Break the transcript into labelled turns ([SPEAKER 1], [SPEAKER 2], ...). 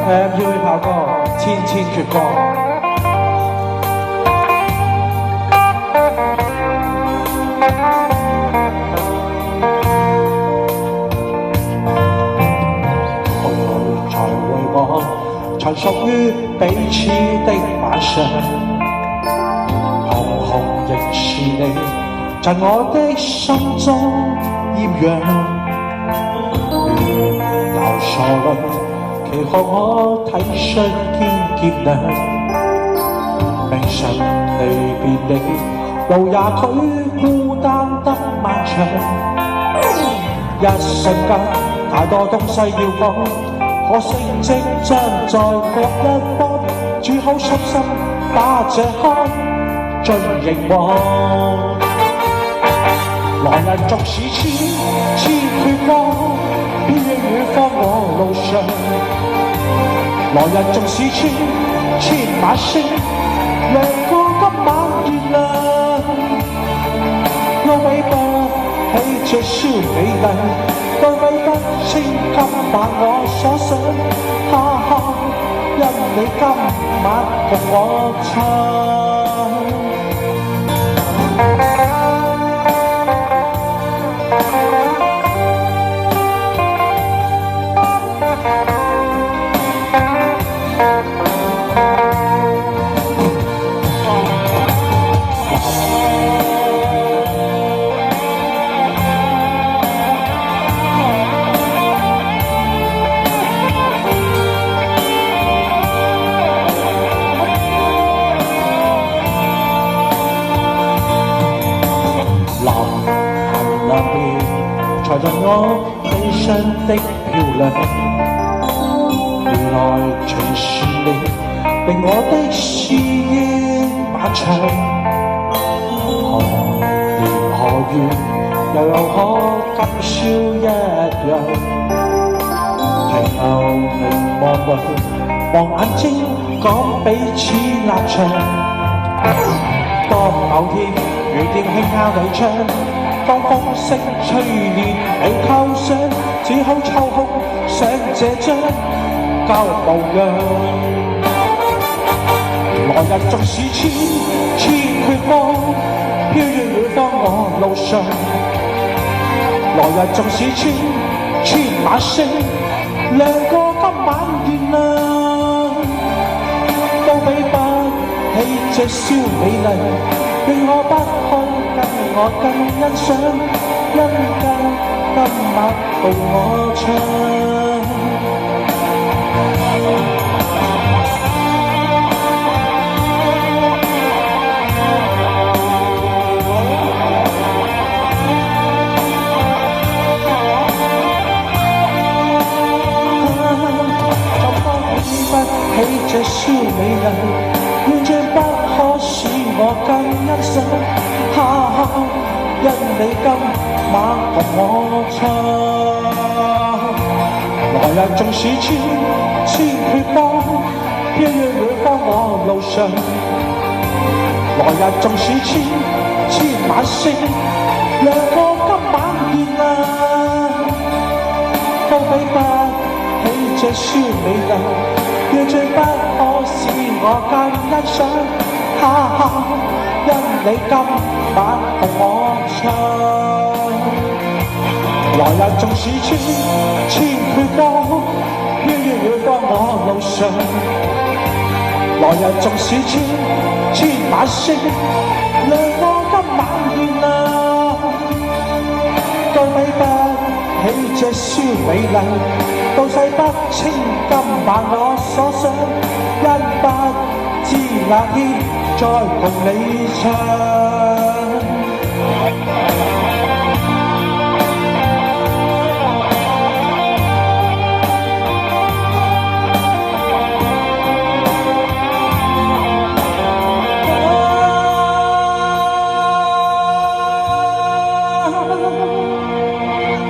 [SPEAKER 1] 要去炮哥千千闕歌。後來才為我才屬於彼此的晚上，紅紅仍是你在我的心中豔陽。流傻淚，期望我體恤兼結良。明晨離別你，路也許孤單得漫長。一瞬間太多東西要講，可惜即將在各一方，只好深深把這刻盡凝望。來日縱使千闕歌，飄於遠方我路上。來日縱使千把星，亮過今晚月亮。都比不起這宵美麗，都比不清今晚我所想。哈哈，因你今晚同我唱。才讓我悲傷的漂亮，原來隨是你令我的詩意漫長。何年何月又可今宵一樣，停留凝望裏，望眼睛講彼此立場。當某天雨點輕敲你窗，當風聲吹亂你構想，只好抽空想這張舊模樣。來日縱使千闕歌，飄於遠方我路上。來日縱使千晚星，亮過今晚月亮。都比不起這宵美麗，願我不可跟我更欣賞，因今晚共我唱。怎麼比不起這宵美麗，完全不可使我更欣賞。哈哈，因你今晚同我唱。來日縱使千闕歌，飄於遠方我路上。來日縱使千晚星，亮過今晚月亮。都比不起這宵美麗，完全不可使我更欣賞。哈哈，因你今晚同我唱。來日縱使千闕歌，飄於遠方我路上。來日縱使千晚星，亮過今晚月亮。都比不起這宵美麗，都洗不清今晚我所想，因不知那天再共你唱。